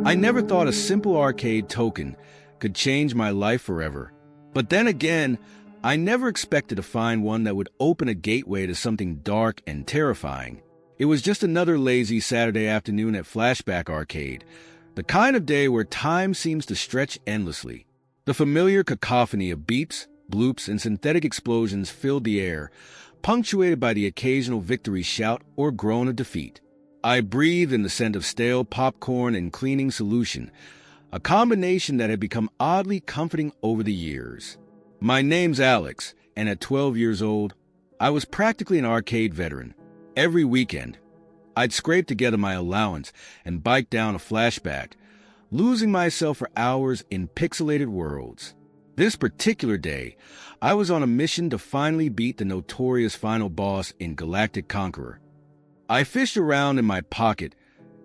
I never thought a simple arcade token could change my life forever. But then again, I never expected to find one that would open a gateway to something dark and terrifying. It was just another lazy Saturday afternoon at Flashback Arcade, the kind of day where time seems to stretch endlessly. The familiar cacophony of beeps, bloops, and synthetic explosions filled the air, punctuated by the occasional victory shout or groan of defeat. I breathed in the scent of stale popcorn and cleaning solution, a combination that had become oddly comforting over the years. My name's Alex, and at 12 years old, I was practically an arcade veteran. Every weekend, I'd scrape together my allowance and bike down a Flashback, losing myself for hours in pixelated worlds. This particular day, I was on a mission to finally beat the notorious final boss in Galactic Conqueror. I fished around in my pocket,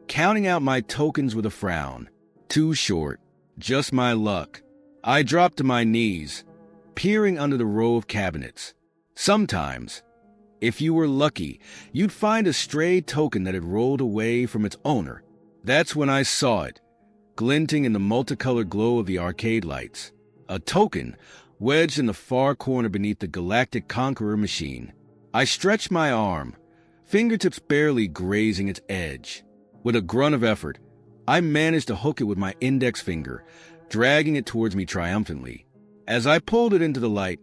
counting out my tokens with a frown. Too short. Just my luck. I dropped to my knees, peering under the row of cabinets. Sometimes, if you were lucky, you'd find a stray token that had rolled away from its owner. That's when I saw it, glinting in the multicolored glow of the arcade lights. A token wedged in the far corner beneath the Galactic Conqueror machine. I stretched my arm, fingertips barely grazing its edge. With a grunt of effort, I managed to hook it with my index finger, dragging it towards me triumphantly. As I pulled it into the light,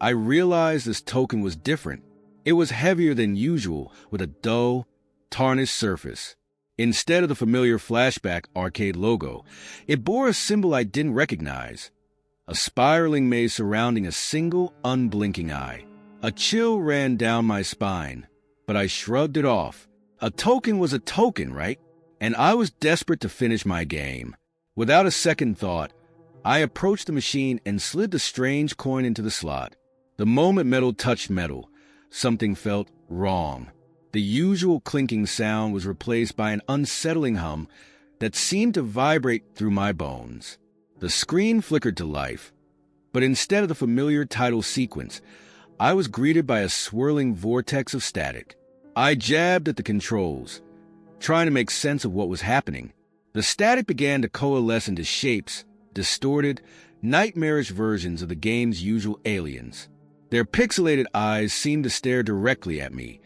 I realized this token was different. It was heavier than usual, with a dull, tarnished surface. Instead of the familiar Flashback Arcade logo, it bore a symbol I didn't recognize. A spiraling maze surrounding a single, unblinking eye. A chill ran down my spine, but I shrugged it off. A token was a token, right? And I was desperate to finish my game. Without a second thought, I approached the machine and slid the strange coin into the slot. The moment metal touched metal, something felt wrong. The usual clinking sound was replaced by an unsettling hum that seemed to vibrate through my bones. The screen flickered to life, but instead of the familiar title sequence, I was greeted by a swirling vortex of static. I jabbed at the controls, trying to make sense of what was happening. The static began to coalesce into shapes, distorted, nightmarish versions of the game's usual aliens. Their pixelated eyes seemed to stare directly at me,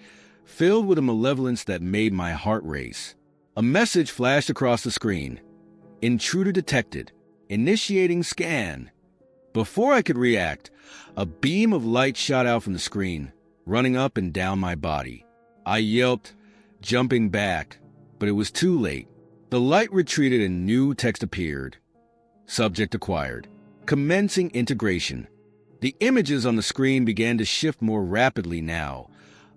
filled with a malevolence that made my heart race. A message flashed across the screen. Intruder detected. Initiating scan. Before I could react, a beam of light shot out from the screen, running up and down my body. I yelped, jumping back, but it was too late. The light retreated and new text appeared. Subject acquired. Commencing integration. The images on the screen began to shift more rapidly now,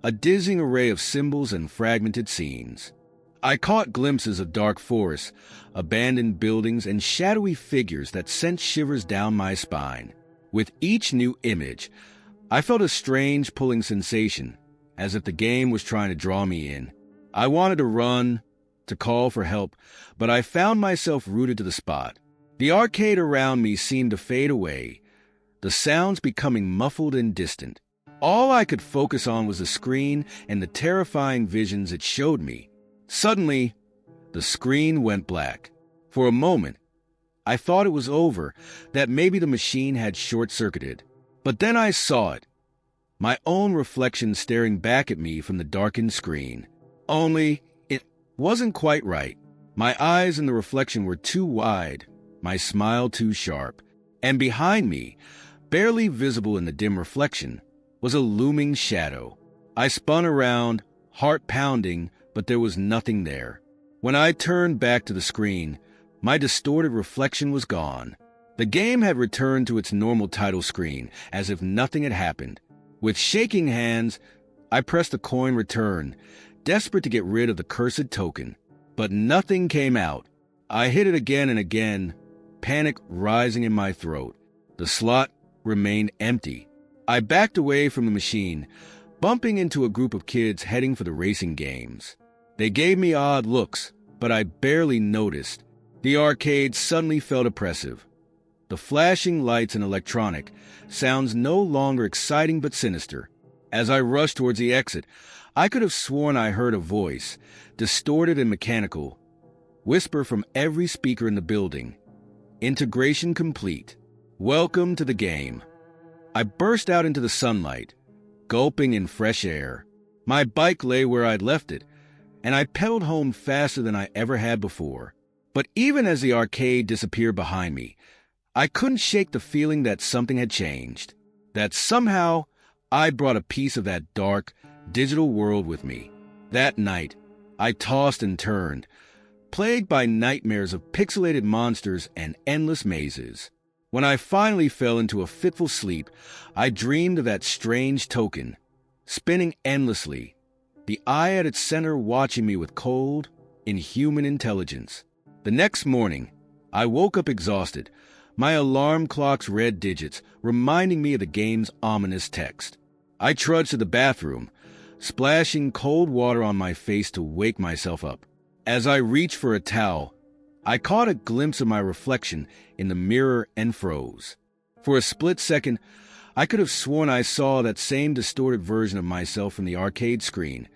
a dizzying array of symbols and fragmented scenes. I caught glimpses of dark forests, abandoned buildings, and shadowy figures that sent shivers down my spine. With each new image, I felt a strange pulling sensation, as if the game was trying to draw me in. I wanted to run, to call for help, but I found myself rooted to the spot. The arcade around me seemed to fade away, the sounds becoming muffled and distant. All I could focus on was the screen and the terrifying visions it showed me. Suddenly, the screen went black. For a moment, I thought it was over, that maybe the machine had short-circuited. But then I saw it, my own reflection staring back at me from the darkened screen. Only, it wasn't quite right. My eyes in the reflection were too wide, my smile too sharp, and behind me, barely visible in the dim reflection, was a looming shadow. I spun around, heart pounding, but there was nothing there. When I turned back to the screen, my distorted reflection was gone. The game had returned to its normal title screen, as if nothing had happened. With shaking hands, I pressed the coin return, desperate to get rid of the cursed token. But nothing came out. I hit it again and again, panic rising in my throat. The slot remained empty. I backed away from the machine, bumping into a group of kids heading for the racing games. They gave me odd looks, but I barely noticed. The arcade suddenly felt oppressive. The flashing lights and electronic sounds no longer exciting but sinister. As I rushed towards the exit, I could have sworn I heard a voice, distorted and mechanical. whisper from every speaker in the building. Integration complete. Welcome to the game. I burst out into the sunlight, gulping in fresh air. My bike lay where I'd left it, and I pedaled home faster than I ever had before. But even as the arcade disappeared behind me, I couldn't shake the feeling that something had changed, that somehow I brought a piece of that dark, digital world with me. That night, I tossed and turned, plagued by nightmares of pixelated monsters and endless mazes. When I finally fell into a fitful sleep, I dreamed of that strange token, spinning endlessly, the eye at its center watching me with cold, inhuman intelligence. The next morning, I woke up exhausted, my alarm clock's red digits reminding me of the game's ominous text. I trudged to the bathroom, splashing cold water on my face to wake myself up. As I reached for a towel, I caught a glimpse of my reflection in the mirror and froze. For a split second, I could have sworn I saw that same distorted version of myself from the arcade screen.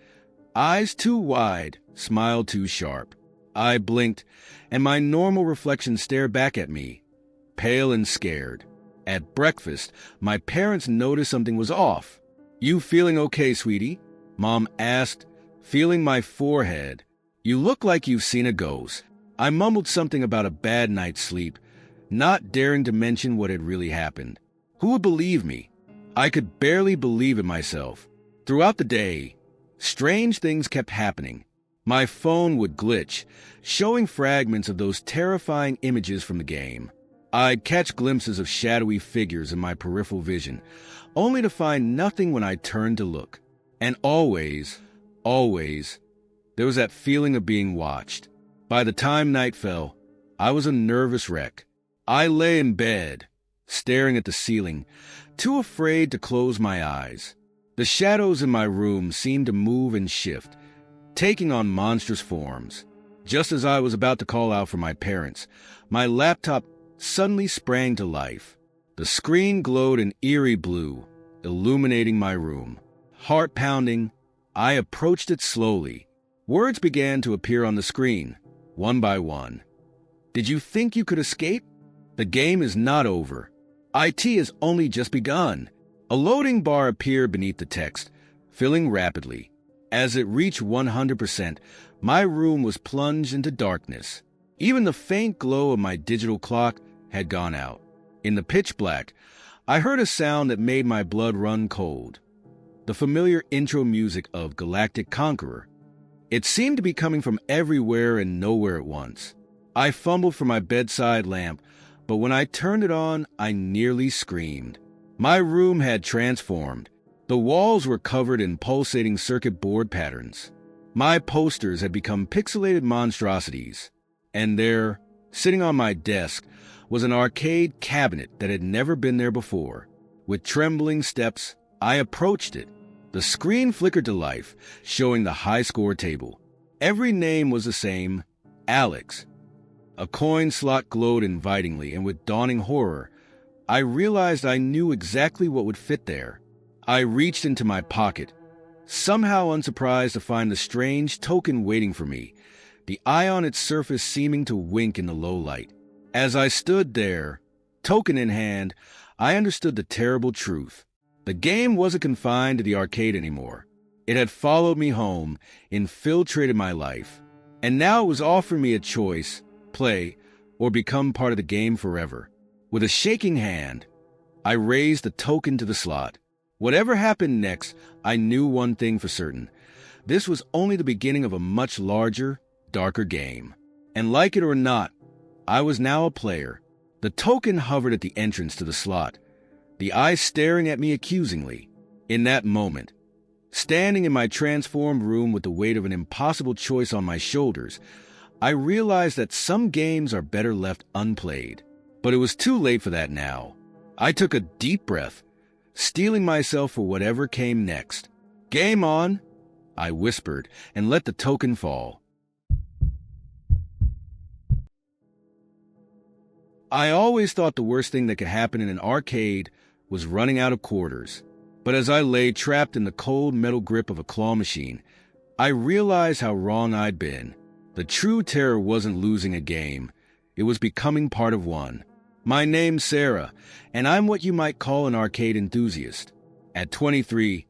Eyes too wide, smile too sharp. I blinked, and my normal reflection stared back at me, pale and scared. At breakfast, my parents noticed something was off. "You feeling okay, sweetie?" Mom asked, feeling my forehead. "You look like you've seen a ghost." I mumbled something about a bad night's sleep, not daring to mention what had really happened. Who would believe me? I could barely believe it myself. Throughout the day, strange things kept happening. My phone would glitch, showing fragments of those terrifying images from the game. I'd catch glimpses of shadowy figures in my peripheral vision, only to find nothing when I turned to look. And always, there was that feeling of being watched. By the time night fell, I was a nervous wreck. I lay in bed, staring at the ceiling, too afraid to close my eyes. The shadows in my room seemed to move and shift, taking on monstrous forms. Just as I was about to call out for my parents, my laptop suddenly sprang to life. The screen glowed an eerie blue, illuminating my room. Heart pounding, I approached it slowly. Words began to appear on the screen, one by one. "Did you think you could escape? The game is not over. IT has only just begun." A loading bar appeared beneath the text, filling rapidly. As it reached 100%, my room was plunged into darkness. Even the faint glow of my digital clock had gone out. In the pitch black, I heard a sound that made my blood run cold. The familiar intro music of Galactic Conqueror. It seemed to be coming from everywhere and nowhere at once. I fumbled for my bedside lamp, but when I turned it on, I nearly screamed. My room had transformed. The walls were covered in pulsating circuit board patterns. My posters had become pixelated monstrosities. And there, sitting on my desk, was an arcade cabinet that had never been there before. With trembling steps, I approached it. The screen flickered to life, showing the high score table. Every name was the same, Alex. A coin slot glowed invitingly, and with dawning horror, I realized I knew exactly what would fit there. I reached into my pocket, somehow unsurprised to find the strange token waiting for me, the eye on its surface seeming to wink in the low light. As I stood there, token in hand, I understood the terrible truth. The game wasn't confined to the arcade anymore. It had followed me home, infiltrated my life, and now it was offering me a choice: play or become part of the game forever. With a shaking hand, I raised the token to the slot. Whatever happened next, I knew one thing for certain. This was only the beginning of a much larger, darker game. And like it or not, I was now a player. The token hovered at the entrance to the slot, the eyes staring at me accusingly. In that moment, standing in my transformed room with the weight of an impossible choice on my shoulders, I realized that some games are better left unplayed. But it was too late for that now. I took a deep breath, steeling myself for whatever came next. "Game on," I whispered, and let the token fall. I always thought the worst thing that could happen in an arcade was running out of quarters. But as I lay trapped in the cold metal grip of a claw machine, I realized how wrong I'd been. The true terror wasn't losing a game. It was becoming part of one. My name's Sarah, and I'm what you might call an arcade enthusiast. At 23,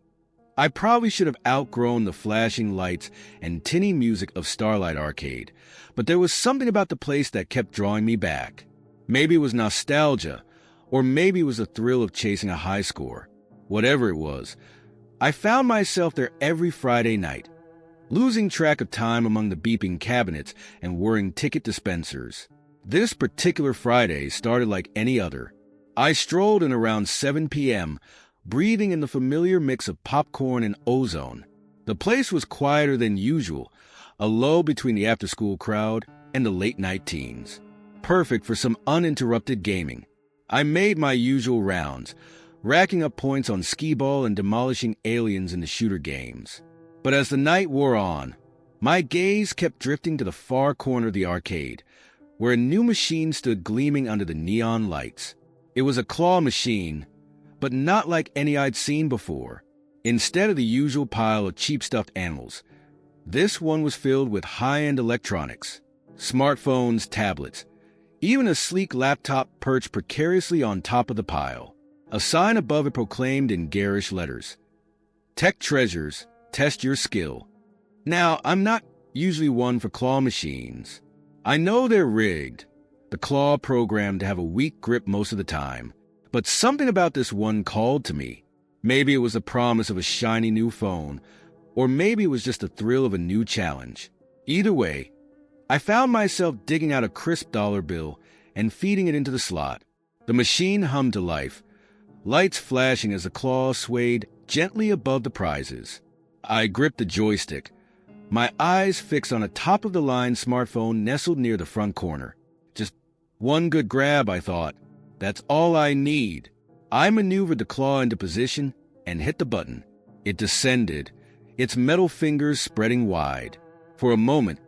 I probably should have outgrown the flashing lights and tinny music of Starlight Arcade, but there was something about the place that kept drawing me back. Maybe it was nostalgia, or maybe it was the thrill of chasing a high score. Whatever it was, I found myself there every Friday night, losing track of time among the beeping cabinets and whirring ticket dispensers. This particular Friday started like any other. I strolled in around 7 p.m., breathing in the familiar mix of popcorn and ozone. The place was quieter than usual, a lull between the after-school crowd and the late-night teens. Perfect for some uninterrupted gaming. I made my usual rounds, racking up points on skee-ball and demolishing aliens in the shooter games. But as the night wore on, my gaze kept drifting to the far corner of the arcade, where a new machine stood gleaming under the neon lights. It was a claw machine, but not like any I'd seen before. Instead of the usual pile of cheap stuffed animals, this one was filled with high-end electronics, smartphones, tablets, even a sleek laptop perched precariously on top of the pile. A sign above it proclaimed in garish letters, "Tech Treasures, test your skill." Now, I'm not usually one for claw machines. I know they're rigged, the claw programmed to have a weak grip most of the time, but something about this one called to me. Maybe it was the promise of a shiny new phone, or maybe it was just the thrill of a new challenge. Either way, I found myself digging out a crisp dollar bill and feeding it into the slot. The machine hummed to life, lights flashing as the claw swayed gently above the prizes. I gripped the joystick, my eyes fixed on a top-of-the-line smartphone nestled near the front corner. Just one good grab, I thought. That's all I need. I maneuvered the claw into position and hit the button. It descended, its metal fingers spreading wide. For a moment,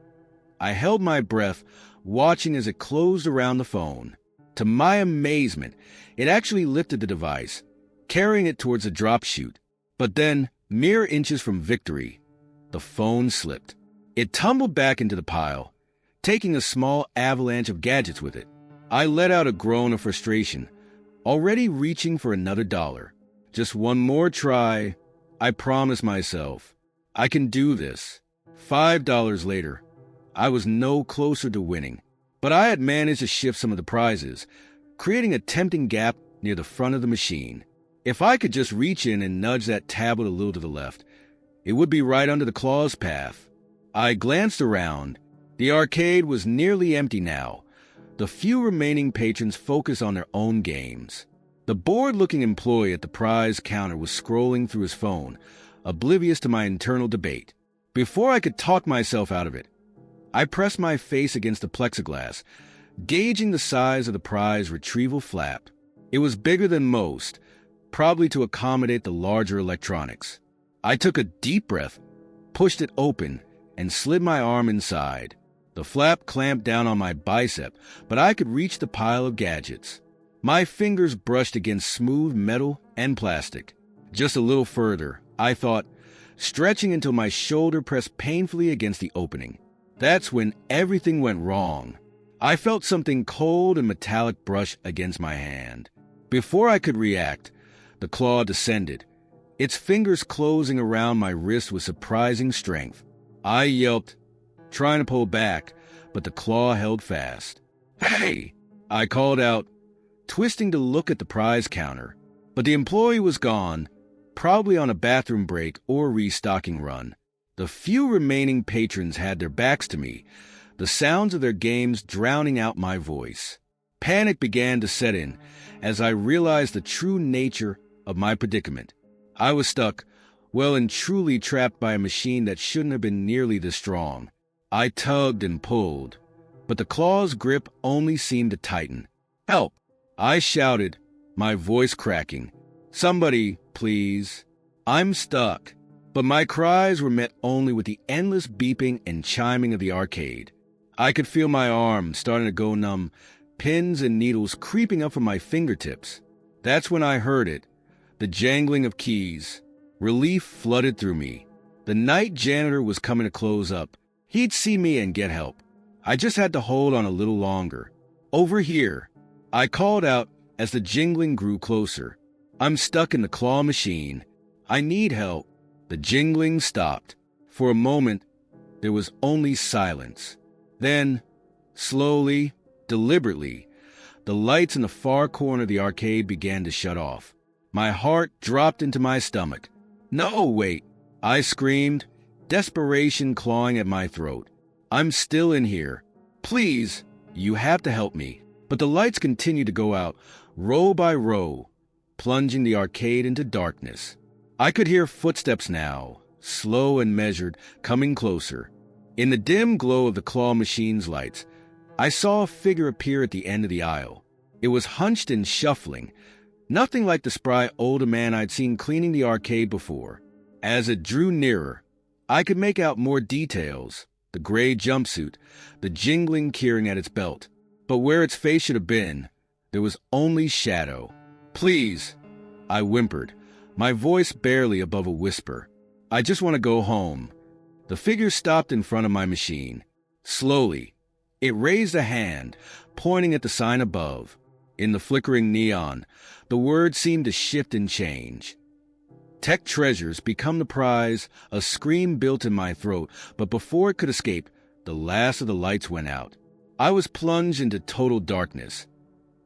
I held my breath, watching as it closed around the phone. To my amazement, it actually lifted the device, carrying it towards the drop chute. But then, mere inches from victory, the phone slipped. It tumbled back into the pile, taking a small avalanche of gadgets with it. I let out a groan of frustration, already reaching for another dollar. Just one more try, I promised myself. I can do this. $5 later, I was no closer to winning, but I had managed to shift some of the prizes, creating a tempting gap near the front of the machine. If I could just reach in and nudge that tablet a little to the left, it would be right under the claw's path. I glanced around. The arcade was nearly empty now. The few remaining patrons focused on their own games. The bored-looking employee at the prize counter was scrolling through his phone, oblivious to my internal debate. Before I could talk myself out of it, I pressed my face against the plexiglass, gauging the size of the prize retrieval flap. It was bigger than most, probably to accommodate the larger electronics. I took a deep breath, pushed it open, and slid my arm inside. The flap clamped down on my bicep, but I could reach the pile of gadgets. My fingers brushed against smooth metal and plastic. Just a little further, I thought, stretching until my shoulder pressed painfully against the opening. That's when everything went wrong. I felt something cold and metallic brush against my hand. Before I could react, the claw descended, its fingers closing around my wrist with surprising strength. I yelped, trying to pull back, but the claw held fast. "Hey!" I called out, twisting to look at the prize counter. But the employee was gone, probably on a bathroom break or restocking run. The few remaining patrons had their backs to me, the sounds of their games drowning out my voice. Panic began to set in as I realized the true nature of my predicament. I was stuck, well and truly trapped by a machine that shouldn't have been nearly this strong. I tugged and pulled, but the claw's grip only seemed to tighten. "Help!" I shouted, my voice cracking. "Somebody, please. I'm stuck." But my cries were met only with the endless beeping and chiming of the arcade. I could feel my arm starting to go numb, pins and needles creeping up from my fingertips. That's when I heard it, the jangling of keys. Relief flooded through me. The night janitor was coming to close up, He'd see me and get help. I just had to hold on a little longer. Over here, I called out as the jingling grew closer. I'm stuck in the claw machine. I need help. The jingling stopped. For a moment, there was only silence. Then, slowly, deliberately, the lights in the far corner of the arcade began to shut off. My heart dropped into my stomach. No, wait, I screamed, desperation clawing at my throat. I'm still in here. Please, you have to help me. But the lights continued to go out, row by row, plunging the arcade into darkness. I could hear footsteps now, slow and measured, coming closer. In the dim glow of the claw machine's lights, I saw a figure appear at the end of the aisle. It was hunched and shuffling, nothing like the spry older man I'd seen cleaning the arcade before. As it drew nearer, I could make out more details, the gray jumpsuit, the jingling keyring at its belt. But where its face should have been, there was only shadow. Please, I whimpered, my voice barely above a whisper. I just want to go home. The figure stopped in front of my machine. Slowly, it raised a hand, pointing at the sign above. In the flickering neon, the words seemed to shift and change. Tech treasures become the prize, a scream built in my throat, but before it could escape, the last of the lights went out. I was plunged into total darkness.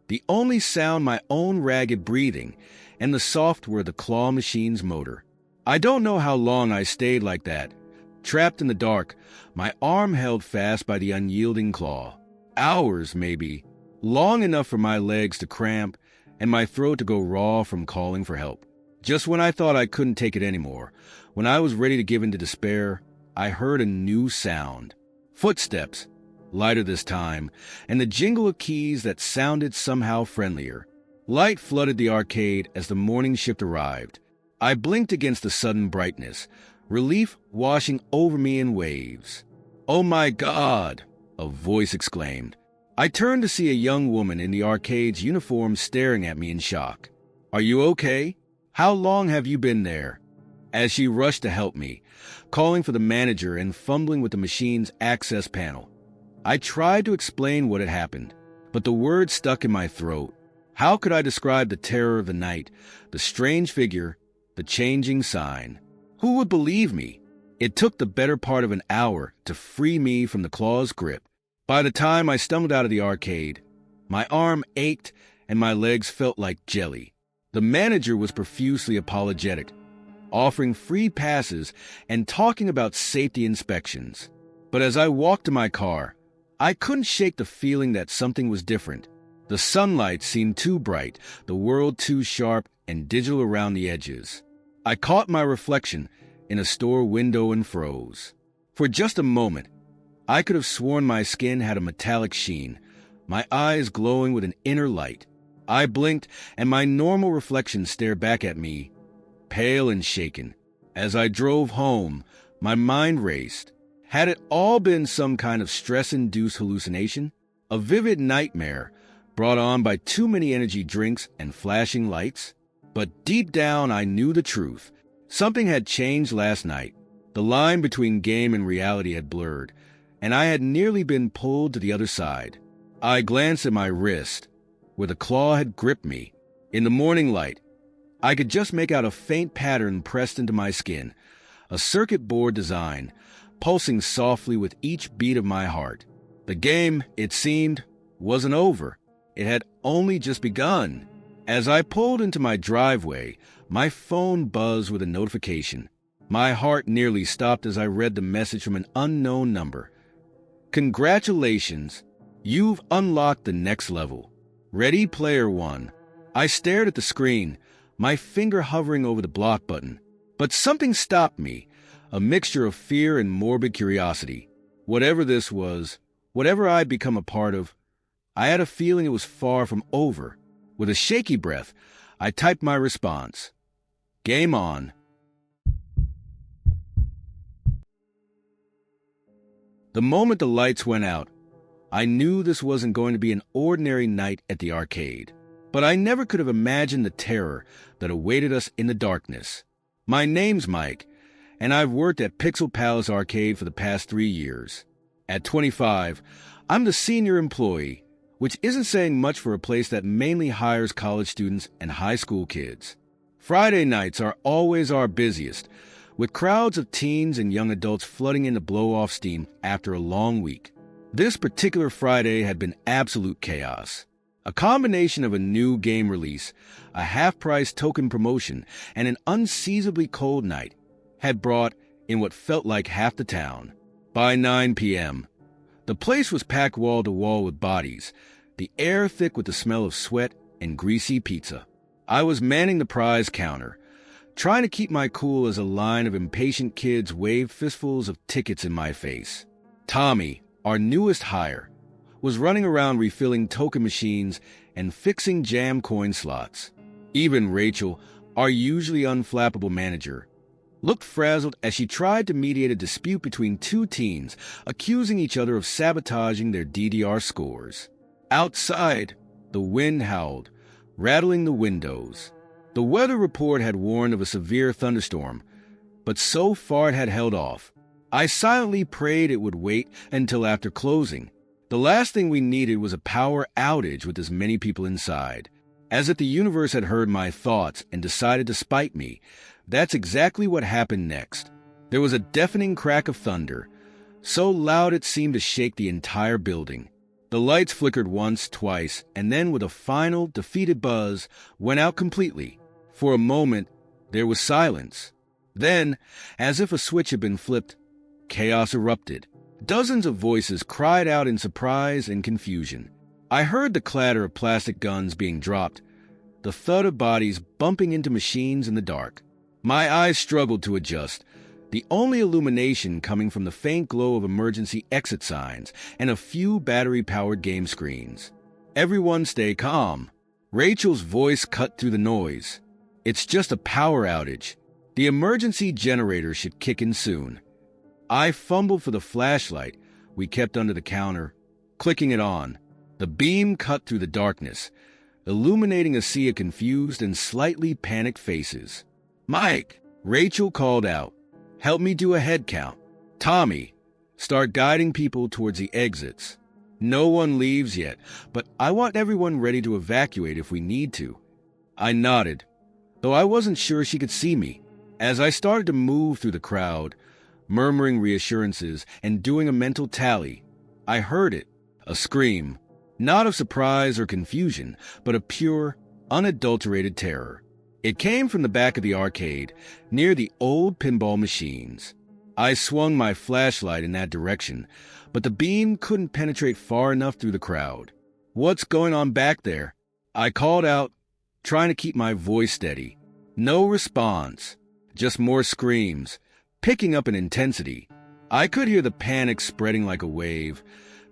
The only sound my own ragged breathing and the soft were the claw machine's motor. I don't know how long I stayed like that, trapped in the dark, my arm held fast by the unyielding claw. Hours, maybe, long enough for my legs to cramp and my throat to go raw from calling for help. Just when I thought I couldn't take it anymore, when I was ready to give in to despair, I heard a new sound. Footsteps, lighter this time, and the jingle of keys that sounded somehow friendlier. Light flooded the arcade as the morning shift arrived. I blinked against the sudden brightness, relief washing over me in waves. "Oh my God!" a voice exclaimed. I turned to see a young woman in the arcade's uniform staring at me in shock. "Are you okay? How long have you been there?" As she rushed to help me, calling for the manager and fumbling with the machine's access panel. I tried to explain what had happened, but the words stuck in my throat. How could I describe the terror of the night, the strange figure, the changing sign? Who would believe me? It took the better part of an hour to free me from the claw's grip. By the time I stumbled out of the arcade, my arm ached and my legs felt like jelly. The manager was profusely apologetic, offering free passes and talking about safety inspections. But as I walked to my car, I couldn't shake the feeling that something was different. The sunlight seemed too bright, the world too sharp and digital around the edges. I caught my reflection in a store window and froze. For just a moment, I could have sworn my skin had a metallic sheen, my eyes glowing with an inner light. I blinked, and my normal reflection stared back at me, pale and shaken. As I drove home, my mind raced. Had it all been some kind of stress-induced hallucination? A vivid nightmare brought on by too many energy drinks and flashing lights? But deep down, I knew the truth. Something had changed last night. The line between game and reality had blurred, and I had nearly been pulled to the other side. I glanced at my wrist, where the claw had gripped me. In the morning light, I could just make out a faint pattern pressed into my skin, a circuit board design, pulsing softly with each beat of my heart. The game, it seemed, wasn't over. It had only just begun. As I pulled into my driveway, my phone buzzed with a notification. My heart nearly stopped as I read the message from an unknown number. "Congratulations, you've unlocked the next level. Ready Player One." I stared at the screen, my finger hovering over the block button. But something stopped me, a mixture of fear and morbid curiosity. Whatever this was, whatever I'd become a part of, I had a feeling it was far from over. With a shaky breath, I typed my response. Game on. The moment the lights went out, I knew this wasn't going to be an ordinary night at the arcade. But I never could have imagined the terror that awaited us in the darkness. My name's Mike, and I've worked at Pixel Palace Arcade for the past 3 years. At 25, I'm the senior employee, which isn't saying much for a place that mainly hires college students and high school kids. Friday nights are always our busiest, with crowds of teens and young adults flooding in to blow off steam after a long week. This particular Friday had been absolute chaos. A combination of a new game release, a half-price token promotion, and an unseasonably cold night had brought in what felt like half the town. By 9 p.m., the place was packed wall-to-wall with bodies, the air thick with the smell of sweat and greasy pizza. I was manning the prize counter, trying to keep my cool as a line of impatient kids waved fistfuls of tickets in my face. Tommy, our newest hire, was running around refilling token machines and fixing jam coin slots. Even Rachel, our usually unflappable manager, looked frazzled as she tried to mediate a dispute between two teens accusing each other of sabotaging their DDR scores. Outside, the wind howled, rattling the windows. The weather report had warned of a severe thunderstorm, but so far it had held off. I silently prayed it would wait until after closing. The last thing we needed was a power outage with as many people inside. As if the universe had heard my thoughts and decided to spite me, that's exactly what happened next. There was a deafening crack of thunder, so loud it seemed to shake the entire building. The lights flickered once, twice, and then with a final, defeated buzz, went out completely. For a moment, there was silence. Then, as if a switch had been flipped, chaos erupted. Dozens of voices cried out in surprise and confusion. I heard the clatter of plastic guns being dropped, the thud of bodies bumping into machines in the dark. My eyes struggled to adjust, the only illumination coming from the faint glow of emergency exit signs and a few battery-powered game screens. Everyone stay calm. Rachel's voice cut through the noise. It's just a power outage. The emergency generator should kick in soon. I fumbled for the flashlight we kept under the counter, clicking it on. The beam cut through the darkness, illuminating a sea of confused and slightly panicked faces. "Mike," Rachel called out. "Help me do a head count." "Tommy, start guiding people towards the exits. No one leaves yet, but I want everyone ready to evacuate if we need to." I nodded, though I wasn't sure she could see me. As I started to move through the crowd, murmuring reassurances and doing a mental tally, I heard it, a scream, not of surprise or confusion, but of pure, unadulterated terror. It came from the back of the arcade, near the old pinball machines. I swung my flashlight in that direction, but the beam couldn't penetrate far enough through the crowd. "What's going on back there?" I called out, trying to keep my voice steady. No response, just more screams, picking up in intensity. I could hear the panic spreading like a wave,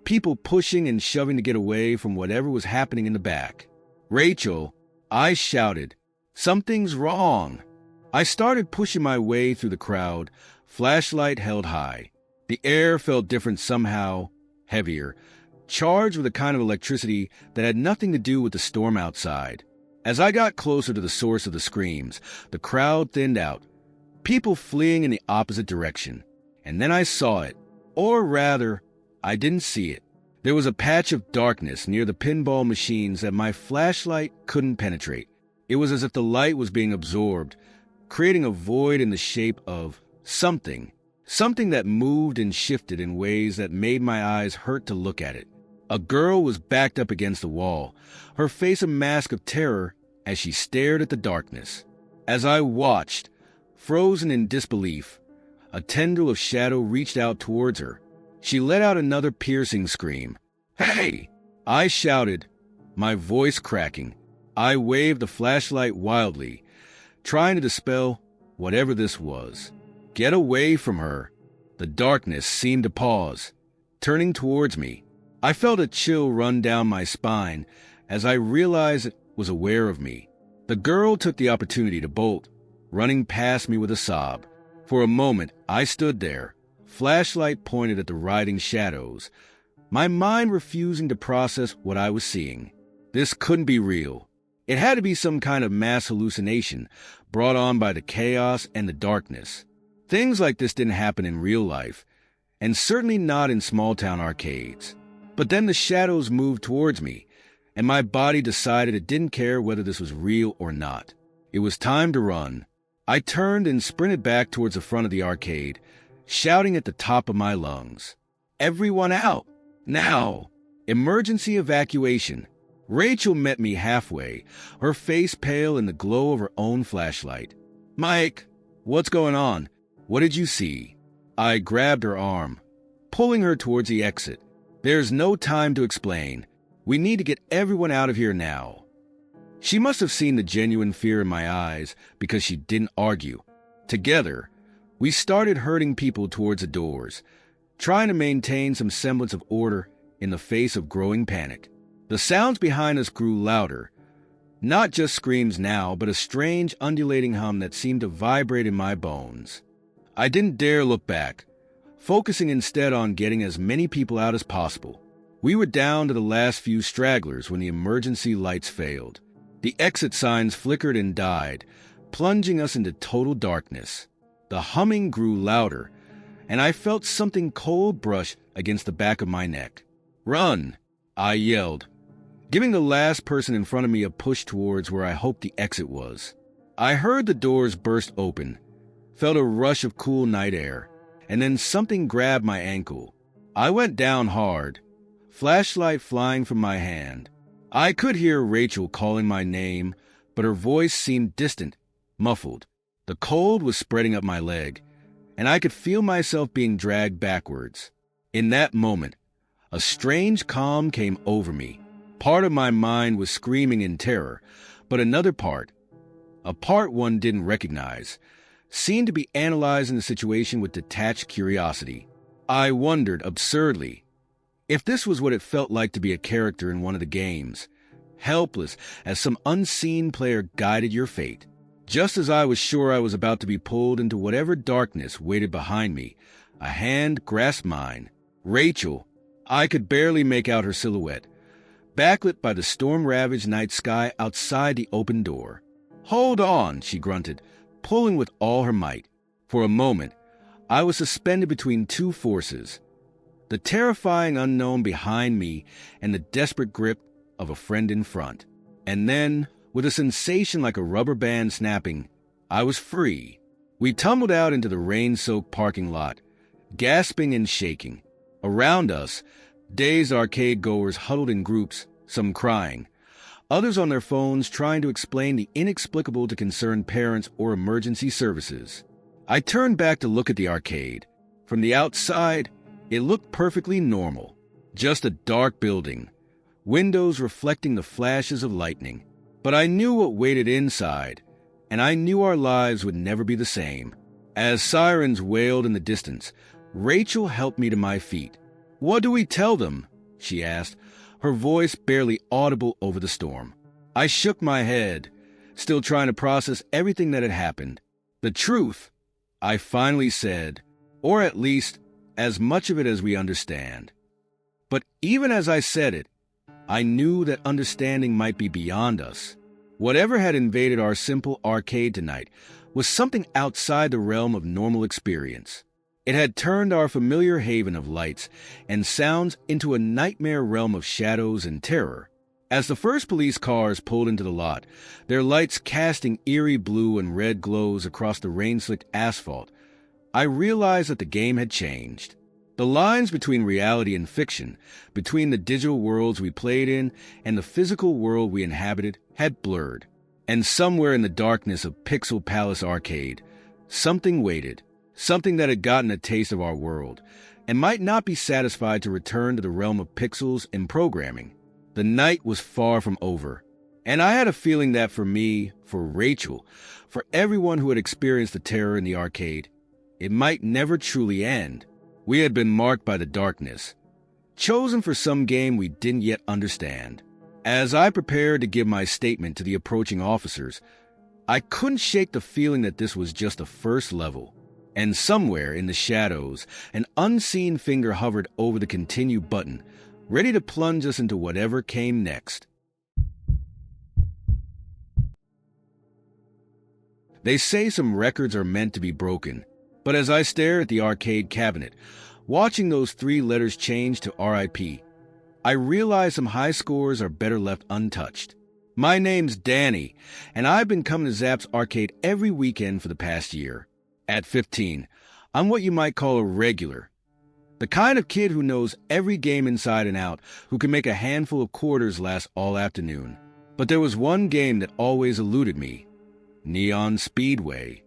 people pushing and shoving to get away from whatever was happening in the back. "Rachel," I shouted, "something's wrong." I started pushing my way through the crowd, flashlight held high. The air felt different somehow, heavier, charged with a kind of electricity that had nothing to do with the storm outside. As I got closer to the source of the screams, the crowd thinned out, people fleeing in the opposite direction. And then I saw it. Or rather, I didn't see it. There was a patch of darkness near the pinball machines that my flashlight couldn't penetrate. It was as if the light was being absorbed, creating a void in the shape of something that moved and shifted in ways that made my eyes hurt to look at it. A girl was backed up against the wall, her face a mask of terror as she stared at the darkness. As I watched, frozen in disbelief, a tendril of shadow reached out towards her. She let out another piercing scream. "Hey!" I shouted, my voice cracking. I waved the flashlight wildly, trying to dispel whatever this was. "Get away from her." The darkness seemed to pause, turning towards me. I felt a chill run down my spine as I realized it was aware of me. The girl took the opportunity to bolt, running past me with a sob. For a moment, I stood there, flashlight pointed at the riding shadows, my mind refusing to process what I was seeing. This couldn't be real. It had to be some kind of mass hallucination brought on by the chaos and the darkness. Things like this didn't happen in real life, and certainly not in small-town arcades. But then the shadows moved towards me, and my body decided it didn't care whether this was real or not. It was time to run. I turned and sprinted back towards the front of the arcade, shouting at the top of my lungs. "Everyone out! Now! Emergency evacuation!" Rachel met me halfway, her face pale in the glow of her own flashlight. "Mike, what's going on? What did you see?" I grabbed her arm, pulling her towards the exit. "There's no time to explain. We need to get everyone out of here now." She must have seen the genuine fear in my eyes because she didn't argue. Together, we started herding people towards the doors, trying to maintain some semblance of order in the face of growing panic. The sounds behind us grew louder, not just screams now, but a strange undulating hum that seemed to vibrate in my bones. I didn't dare look back, focusing instead on getting as many people out as possible. We were down to the last few stragglers when the emergency lights failed. The exit signs flickered and died, plunging us into total darkness. The humming grew louder, and I felt something cold brush against the back of my neck. "Run!" I yelled, giving the last person in front of me a push towards where I hoped the exit was. I heard the doors burst open, felt a rush of cool night air, and then something grabbed my ankle. I went down hard, flashlight flying from my hand. I could hear Rachel calling my name, but her voice seemed distant, muffled. The cold was spreading up my leg, and I could feel myself being dragged backwards. In that moment, a strange calm came over me. Part of my mind was screaming in terror, but another part, a part one didn't recognize, seemed to be analyzing the situation with detached curiosity. I wondered, absurdly, if this was what it felt like to be a character in one of the games, helpless as some unseen player guided your fate. Just as I was sure I was about to be pulled into whatever darkness waited behind me, a hand grasped mine. Rachel. I could barely make out her silhouette, backlit by the storm-ravaged night sky outside the open door. "Hold on," she grunted, pulling with all her might. For a moment, I was suspended between two forces, the terrifying unknown behind me and the desperate grip of a friend in front. And then, with a sensation like a rubber band snapping, I was free. We tumbled out into the rain-soaked parking lot, gasping and shaking. Around us, dazed arcade-goers huddled in groups, some crying, others on their phones trying to explain the inexplicable to concerned parents or emergency services. I turned back to look at the arcade. From the outside, it looked perfectly normal. Just a dark building, windows reflecting the flashes of lightning. But I knew what waited inside, and I knew our lives would never be the same. As sirens wailed in the distance, Rachel helped me to my feet. "What do we tell them?" she asked, her voice barely audible over the storm. I shook my head, still trying to process everything that had happened. "The truth," I finally said, "or at least as much of it as we understand." But even as I said it, I knew that understanding might be beyond us. Whatever had invaded our simple arcade tonight was something outside the realm of normal experience. It had turned our familiar haven of lights and sounds into a nightmare realm of shadows and terror. As the first police cars pulled into the lot, their lights casting eerie blue and red glows across the rain-slicked asphalt, I realized that the game had changed. The lines between reality and fiction, between the digital worlds we played in and the physical world we inhabited, had blurred. And somewhere in the darkness of Pixel Palace Arcade, something waited. Something that had gotten a taste of our world, and might not be satisfied to return to the realm of pixels and programming. The night was far from over, and I had a feeling that for me, for Rachel, for everyone who had experienced the terror in the arcade, it might never truly end. We had been marked by the darkness, chosen for some game we didn't yet understand. As I prepared to give my statement to the approaching officers, I couldn't shake the feeling that this was just the first level. And somewhere in the shadows, an unseen finger hovered over the continue button, ready to plunge us into whatever came next. They say some records are meant to be broken, But as I stare at the arcade cabinet, watching those three letters change to RIP, I realize some high scores are better left untouched. My name's Danny, and I've been coming to Zapp's Arcade every weekend for the past year. At 15, I'm what you might call a regular. The kind of kid who knows every game inside and out, who can make a handful of quarters last all afternoon. But there was one game that always eluded me: Neon Speedway.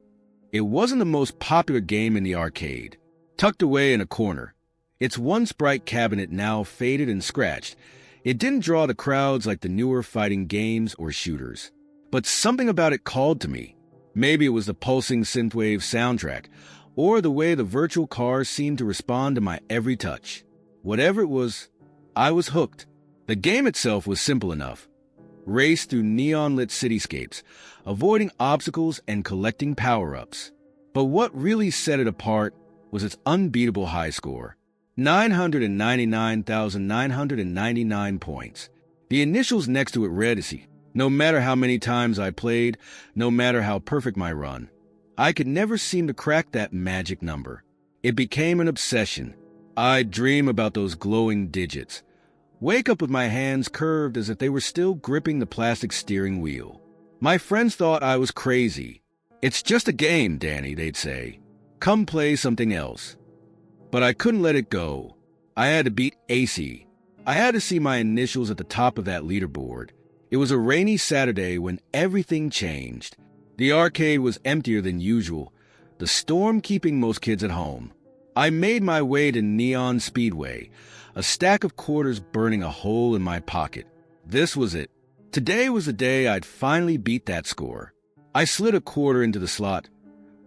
It wasn't the most popular game in the arcade. Tucked away in a corner, its once bright cabinet now faded and scratched, it didn't draw the crowds like the newer fighting games or shooters. But something about it called to me. Maybe it was the pulsing synthwave soundtrack, or the way the virtual cars seemed to respond to my every touch. Whatever it was, I was hooked. The game itself was simple enough. Race through neon-lit cityscapes, avoiding obstacles and collecting power-ups. But what really set it apart was its unbeatable high score: 999,999 points. The initials next to it read as no matter how many times I played, no matter how perfect my run, I could never seem to crack that magic number. It became an obsession. I'd dream about those glowing digits, wake up with my hands curved as if they were still gripping the plastic steering wheel. My friends thought I was crazy. "It's just a game, Danny," they'd say. "Come play something else." But I couldn't let it go. I had to beat AC. I had to see my initials at the top of that leaderboard. It was a rainy Saturday when everything changed. The arcade was emptier than usual, the storm keeping most kids at home. I made my way to Neon Speedway, a stack of quarters burning a hole in my pocket. This was it. Today was the day I'd finally beat that score. I slid a quarter into the slot,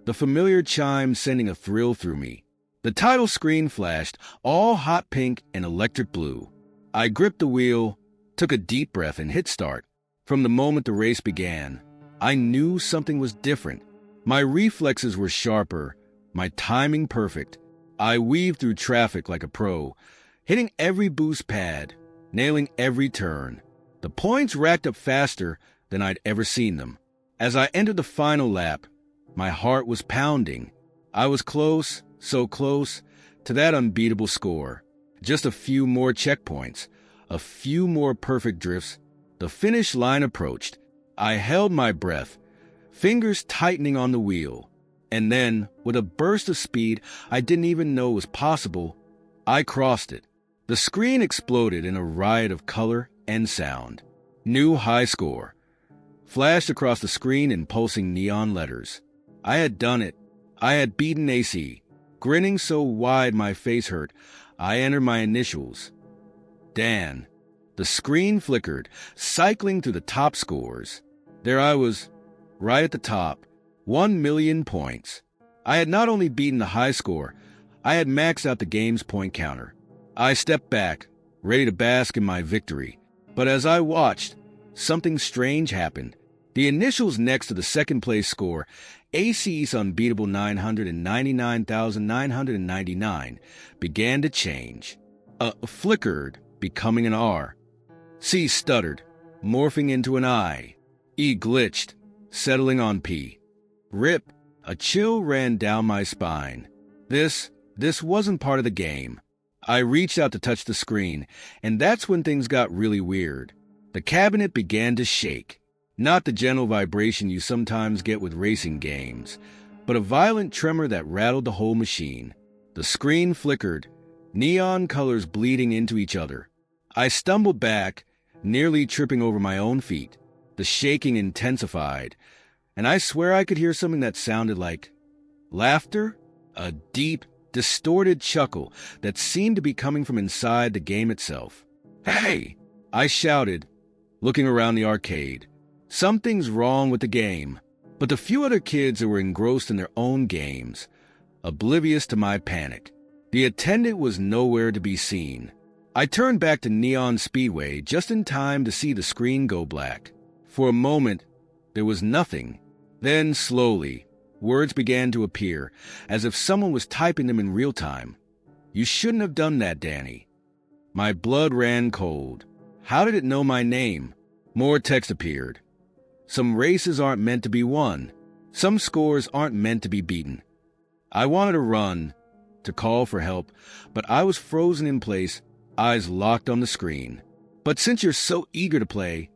the familiar chime sending a thrill through me. The title screen flashed, all hot pink and electric blue. I gripped the wheel, took a deep breath, and hit start. From the moment the race began, I knew something was different. My reflexes were sharper, my timing perfect. I weaved through traffic like a pro, hitting every boost pad, nailing every turn. The points racked up faster than I'd ever seen them. As I entered the final lap, my heart was pounding. I was close, so close, to that unbeatable score. Just a few more checkpoints, a few more perfect drifts. The finish line approached. I held my breath, fingers tightening on the wheel. And then, with a burst of speed I didn't even know was possible, I crossed it. The screen exploded in a riot of color and sound. New high score flashed across the screen in pulsing neon letters. I had done it. I had beaten AC. Grinning so wide my face hurt, I entered my initials: Dan. The screen flickered, cycling through the top scores. There I was, right at the top, 1,000,000 points. I had not only beaten the high score, I had maxed out the game's point counter. I stepped back, ready to bask in my victory. But as I watched, something strange happened. The initials next to the second-place score, AC's unbeatable 999,999, began to change. Flickered, becoming an R. C stuttered, morphing into an I. E glitched, settling on P. Rip, a chill ran down my spine. This wasn't part of the game. I reached out to touch the screen, and that's when things got really weird. The cabinet began to shake. Not the gentle vibration you sometimes get with racing games, but a violent tremor that rattled the whole machine. The screen flickered, neon colors bleeding into each other. I stumbled back, nearly tripping over my own feet. The shaking intensified, and I swear I could hear something that sounded like laughter, a deep, distorted chuckle that seemed to be coming from inside the game itself. "Hey!" I shouted, looking around the arcade. Something's wrong with the game. But the few other kids who were engrossed in their own games, oblivious to my panic. The attendant was nowhere to be seen. I turned back to Neon Speedway just in time to see the screen go black. For a moment, there was nothing. Then, slowly, words began to appear, as if someone was typing them in real time. "You shouldn't have done that, Danny." My blood ran cold. How did it know my name? More text appeared. "Some races aren't meant to be won. Some scores aren't meant to be beaten." I wanted to run, to call for help, but I was frozen in place, eyes locked on the screen. But since you're so eager to play,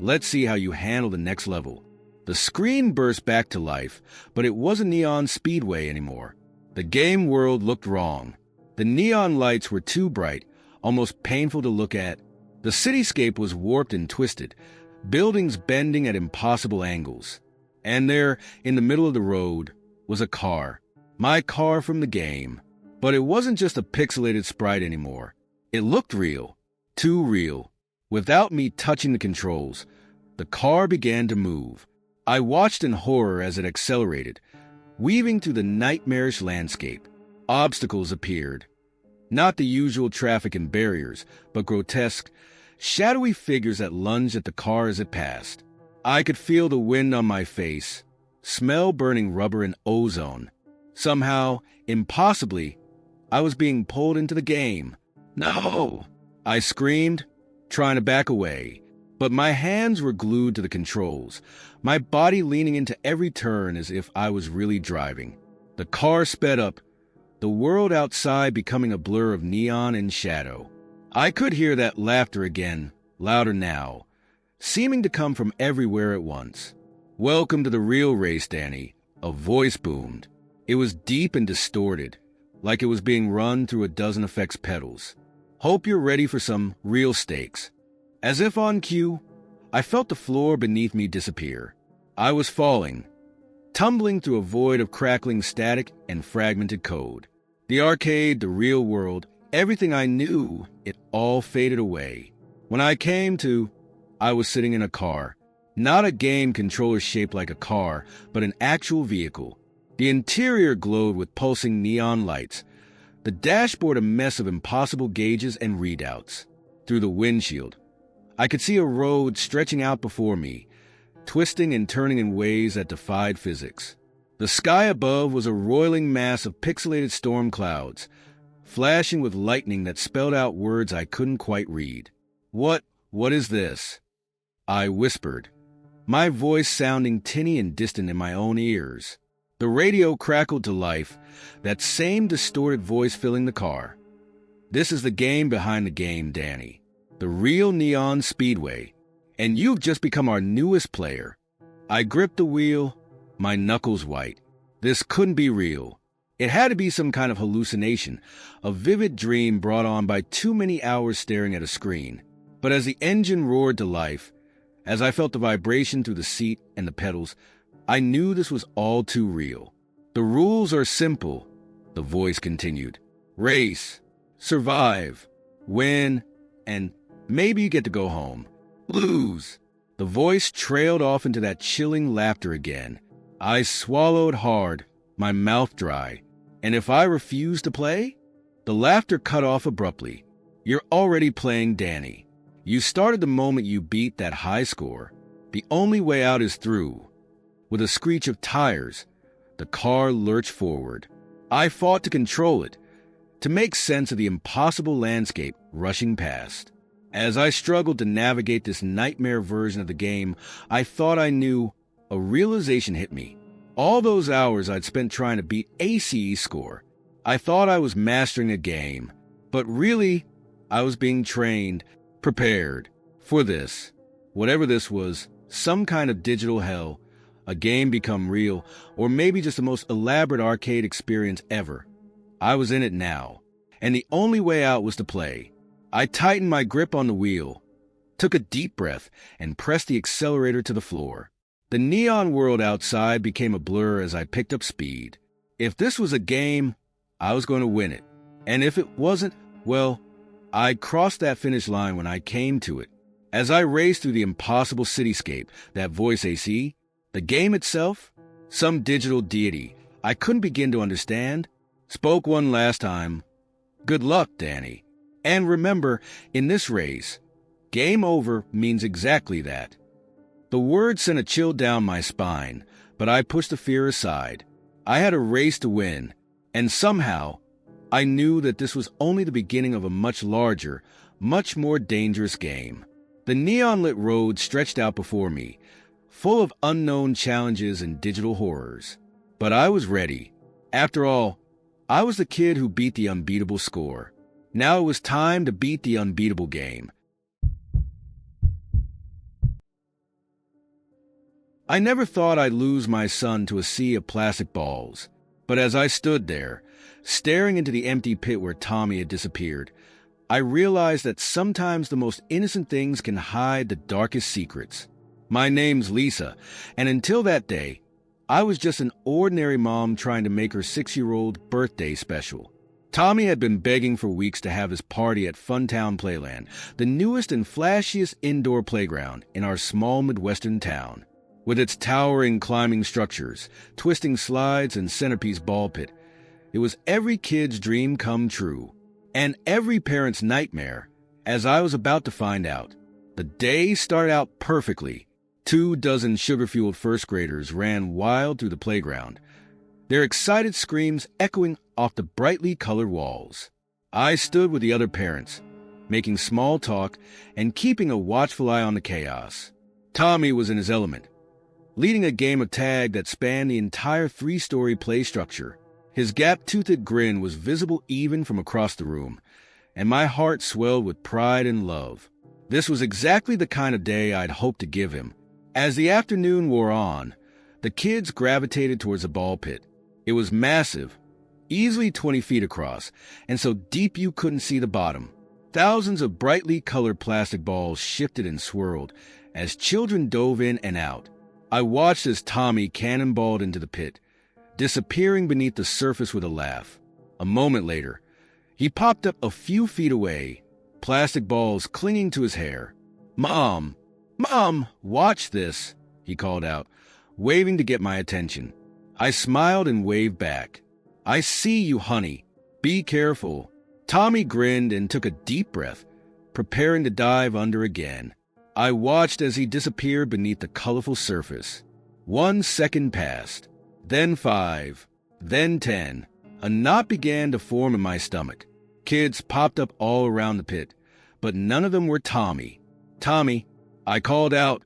let's see how you handle the next level. The screen burst back to life, but it wasn't Neon Speedway anymore. The game world looked wrong. The neon lights were too bright, almost painful to look at. The cityscape was warped and twisted, buildings bending at impossible angles. And there, in the middle of the road, was a car. My car from the game. But it wasn't just a pixelated sprite anymore. It looked real. Too real. Without me touching the controls, the car began to move. I watched in horror as it accelerated, weaving through the nightmarish landscape. Obstacles appeared. Not the usual traffic and barriers, but grotesque, shadowy figures that lunged at the car as it passed. I could feel the wind on my face, smell burning rubber and ozone. Somehow, impossibly, I was being pulled into the game. No! I screamed, trying to back away, but my hands were glued to the controls, my body leaning into every turn as if I was really driving. The car sped up, the world outside becoming a blur of neon and shadow. I could hear that laughter again, louder now, seeming to come from everywhere at once. "Welcome to the real race, Danny," a voice boomed. It was deep and distorted, like it was being run through a dozen effects pedals. "Hope you're ready for some real stakes." As if on cue, I felt the floor beneath me disappear. I was falling, tumbling through a void of crackling static and fragmented code. The arcade, the real world, everything I knew, it all faded away. When I came to, I was sitting in a car. Not a game controller shaped like a car, but an actual vehicle. The interior glowed with pulsing neon lights. The dashboard a mess of impossible gauges and readouts. Through the windshield, I could see a road stretching out before me, twisting and turning in ways that defied physics. The sky above was a roiling mass of pixelated storm clouds, flashing with lightning that spelled out words I couldn't quite read. What is this?" I whispered, my voice sounding tinny and distant in my own ears. The radio crackled to life, that same distorted voice filling the car. "This is the game behind the game, Danny. The real Neon Speedway. And you've just become our newest player." I gripped the wheel, my knuckles white. This couldn't be real. It had to be some kind of hallucination, a vivid dream brought on by too many hours staring at a screen. But as the engine roared to life, as I felt the vibration through the seat and the pedals, I knew this was all too real. "The rules are simple," the voice continued. "Race, survive, win, and maybe you get to go home. Lose." The voice trailed off into that chilling laughter again. I swallowed hard, my mouth dry. And if I refused to play? The laughter cut off abruptly. "You're already playing, Danny. You started the moment you beat that high score. The only way out is through." With a screech of tires, the car lurched forward. I fought to control it, to make sense of the impossible landscape rushing past. As I struggled to navigate this nightmare version of the game I thought I knew, a realization hit me. All those hours I'd spent trying to beat ACE's score. I thought I was mastering a game, but really, I was being trained, prepared, for this. Whatever this was, some kind of digital hell, a game become real, or maybe just the most elaborate arcade experience ever. I was in it now, and the only way out was to play. I tightened my grip on the wheel, took a deep breath, and pressed the accelerator to the floor. The neon world outside became a blur as I picked up speed. If this was a game, I was going to win it. And if it wasn't, well, I'd crossed that finish line when I came to it. As I raced through the impossible cityscape, that voice AC, the game itself, some digital deity I couldn't begin to understand, spoke one last time. "Good luck, Danny. And remember, in this race, game over means exactly that." The word sent a chill down my spine, but I pushed the fear aside. I had a race to win, and somehow, I knew that this was only the beginning of a much larger, much more dangerous game. The neon-lit road stretched out before me, full of unknown challenges and digital horrors. But I was ready. After all, I was the kid who beat the unbeatable score. Now it was time to beat the unbeatable game. I never thought I'd lose my son to a sea of plastic balls. But as I stood there, staring into the empty pit where Tommy had disappeared, I realized that sometimes the most innocent things can hide the darkest secrets. My name's Lisa, and until that day, I was just an ordinary mom trying to make her 6-year-old birthday special. Tommy had been begging for weeks to have his party at Funtown Playland, the newest and flashiest indoor playground in our small Midwestern town. With its towering climbing structures, twisting slides, and centerpiece ball pit, it was every kid's dream come true, and every parent's nightmare, as I was about to find out. The day started out perfectly. 24 sugar-fueled first graders ran wild through the playground, their excited screams echoing off the brightly colored walls. I stood with the other parents, making small talk and keeping a watchful eye on the chaos. Tommy was in his element, leading a game of tag that spanned the entire 3-story play structure. His gap-toothed grin was visible even from across the room, and my heart swelled with pride and love. This was exactly the kind of day I'd hoped to give him. As the afternoon wore on, the kids gravitated towards the ball pit. It was massive, easily 20 feet across, and so deep you couldn't see the bottom. Thousands of brightly colored plastic balls shifted and swirled as children dove in and out. I watched as Tommy cannonballed into the pit, disappearing beneath the surface with a laugh. A moment later, he popped up a few feet away, plastic balls clinging to his hair. "Mom! Mom! Watch this!" he called out, waving to get my attention. I smiled and waved back. "I see you, honey. Be careful." Tommy grinned and took a deep breath, preparing to dive under again. I watched as he disappeared beneath the colorful surface. 1 second passed, then 5, then 10. A knot began to form in my stomach. Kids popped up all around the pit, but none of them were Tommy. "Tommy," I called out,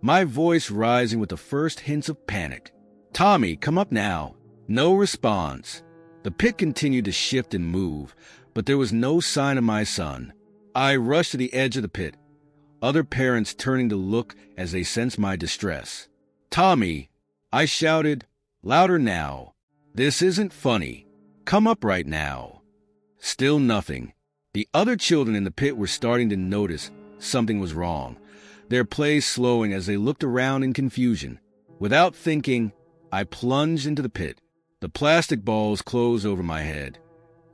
my voice rising with the first hints of panic. "Tommy, come up now." No response. The pit continued to shift and move, but there was no sign of my son. I rushed to the edge of the pit, other parents turning to look as they sensed my distress. "Tommy," I shouted, louder now. "This isn't funny. Come up right now." Still nothing. The other children in the pit were starting to notice something was wrong, their play slowing as they looked around in confusion. Without thinking, I plunged into the pit. The plastic balls closed over my head,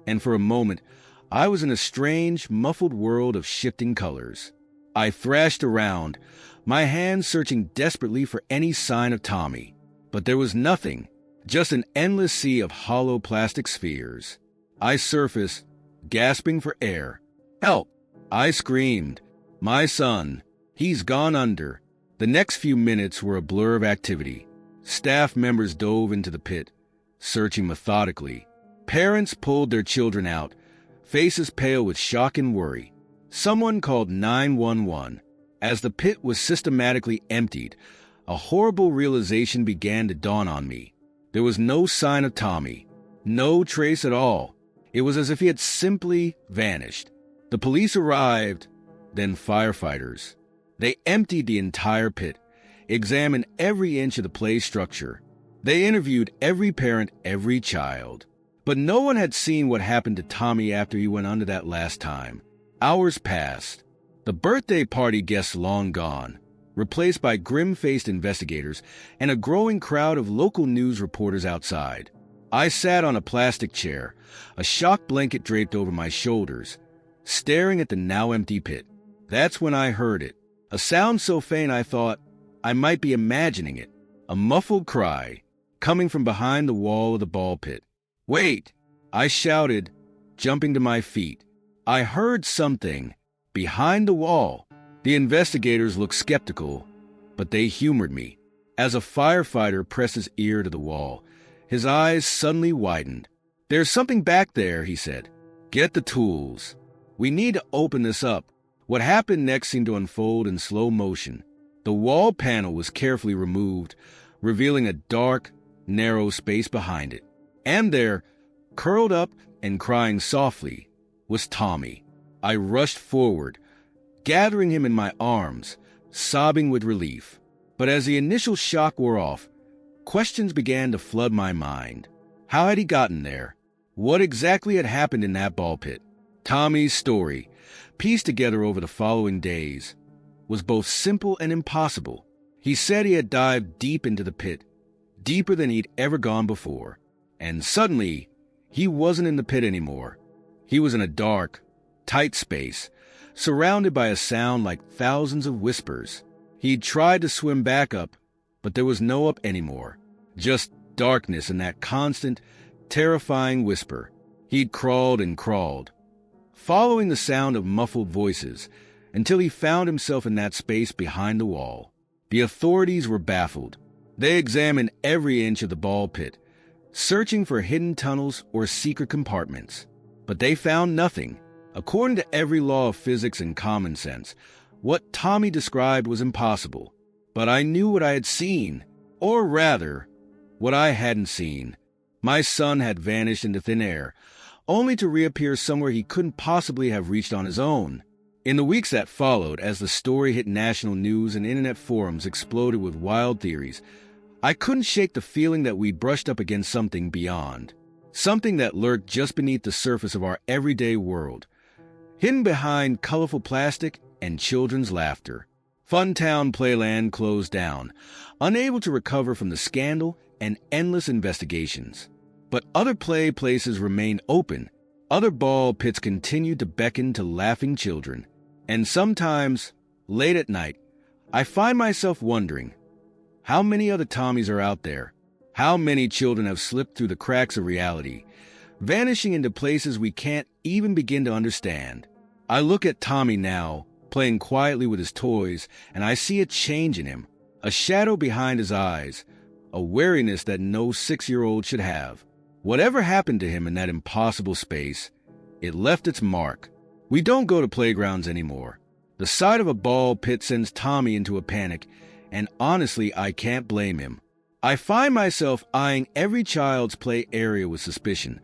and for a moment, I was in a strange, muffled world of shifting colors. I thrashed around, my hands searching desperately for any sign of Tommy. But there was nothing, just an endless sea of hollow plastic spheres. I surfaced, gasping for air. "Help!" I screamed. "My son, he's gone under." The next few minutes were a blur of activity. Staff members dove into the pit, searching methodically. Parents pulled their children out, faces pale with shock and worry. Someone called 911. As the pit was systematically emptied, a horrible realization began to dawn on me. There was no sign of Tommy, no trace at all. It was as if he had simply vanished. The police arrived, then firefighters. They emptied the entire pit, examined every inch of the play structure. They interviewed every parent, every child. But no one had seen what happened to Tommy after he went under that last time. Hours passed. The birthday party guests long gone, replaced by grim-faced investigators and a growing crowd of local news reporters outside. I sat on a plastic chair, a shock blanket draped over my shoulders, staring at the now empty pit. That's when I heard it, a sound so faint I thought I might be imagining it, a muffled cry coming from behind the wall of the ball pit. "Wait!" I shouted, jumping to my feet. I heard something behind the wall. The investigators looked skeptical, but they humored me. As a firefighter pressed his ear to the wall, his eyes suddenly widened. "There's something back there," he said. "Get the tools. We need to open this up." What happened next seemed to unfold in slow motion. The wall panel was carefully removed, revealing a dark, narrow space behind it. And there, curled up and crying softly, was Tommy. I rushed forward, gathering him in my arms, sobbing with relief. But as the initial shock wore off, questions began to flood my mind. How had he gotten there? What exactly had happened in that ball pit? Tommy's story, pieced together over the following days, was both simple and impossible. He said he had dived deep into the pit, deeper than he'd ever gone before. And suddenly, he wasn't in the pit anymore. He was in a dark, tight space, surrounded by a sound like thousands of whispers. He'd tried to swim back up, but there was no up anymore. Just darkness and that constant, terrifying whisper. He'd crawled and crawled, following the sound of muffled voices, until he found himself in that space behind the wall. The authorities were baffled. They examined every inch of the ball pit, searching for hidden tunnels or secret compartments. But they found nothing. According to every law of physics and common sense, what Tommy described was impossible. But I knew what I had seen, or rather, what I hadn't seen. My son had vanished into thin air, only to reappear somewhere he couldn't possibly have reached on his own. In the weeks that followed, as the story hit national news and internet forums exploded with wild theories, I couldn't shake the feeling that we'd brushed up against something beyond. Something that lurked just beneath the surface of our everyday world, hidden behind colorful plastic and children's laughter. Funtown Playland closed down, unable to recover from the scandal and endless investigations. But other play places remained open. Other ball pits continued to beckon to laughing children. And sometimes, late at night, I find myself wondering, how many other Tommies are out there? How many children have slipped through the cracks of reality, vanishing into places we can't even begin to understand? I look at Tommy now, playing quietly with his toys, and I see a change in him, a shadow behind his eyes, a wariness that no 6-year-old should have. Whatever happened to him in that impossible space, it left its mark. We don't go to playgrounds anymore. The sight of a ball pit sends Tommy into a panic, and honestly, I can't blame him. I find myself eyeing every child's play area with suspicion,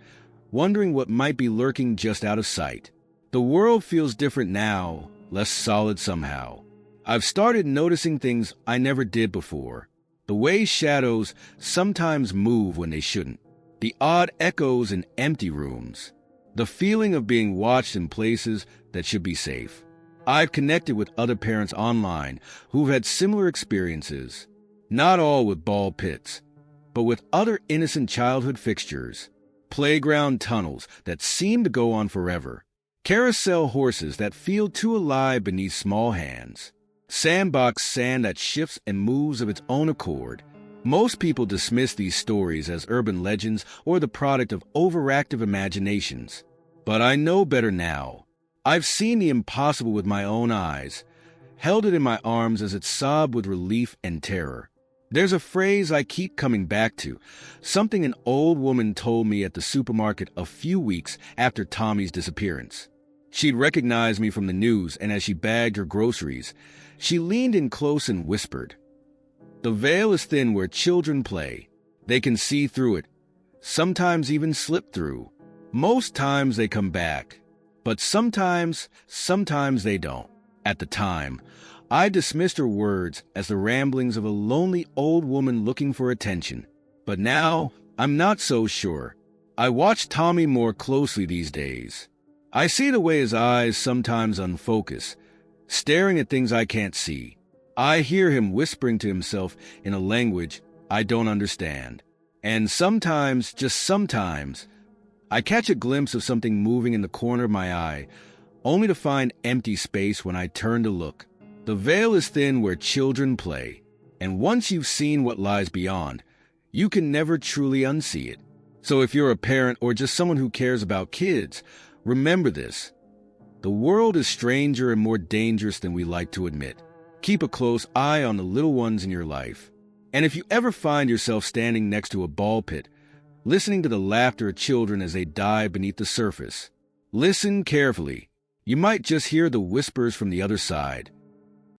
wondering what might be lurking just out of sight. The world feels different now, less solid somehow. I've started noticing things I never did before. The way shadows sometimes move when they shouldn't. The odd echoes in empty rooms. The feeling of being watched in places that should be safe. I've connected with other parents online who've had similar experiences. Not all with ball pits, but with other innocent childhood fixtures. Playground tunnels that seem to go on forever. Carousel horses that feel too alive beneath small hands. Sandbox sand that shifts and moves of its own accord. Most people dismiss these stories as urban legends or the product of overactive imaginations. But I know better now. I've seen the impossible with my own eyes, held it in my arms as it sobbed with relief and terror. There's a phrase I keep coming back to, something an old woman told me at the supermarket a few weeks after Tommy's disappearance. She'd recognized me from the news, and as she bagged her groceries, she leaned in close and whispered, "The veil is thin where children play. They can see through it, sometimes even slip through. Most times they come back, but sometimes they don't." At the time, I dismissed her words as the ramblings of a lonely old woman looking for attention. But now, I'm not so sure. I watch Tommy more closely these days. I see the way his eyes sometimes unfocus, staring at things I can't see. I hear him whispering to himself in a language I don't understand. And sometimes, just sometimes, I catch a glimpse of something moving in the corner of my eye, only to find empty space when I turn to look. The veil is thin where children play, and once you've seen what lies beyond, you can never truly unsee it. So if you're a parent or just someone who cares about kids, remember this. The world is stranger and more dangerous than we like to admit. Keep a close eye on the little ones in your life. And if you ever find yourself standing next to a ball pit, listening to the laughter of children as they dive beneath the surface, listen carefully. You might just hear the whispers from the other side.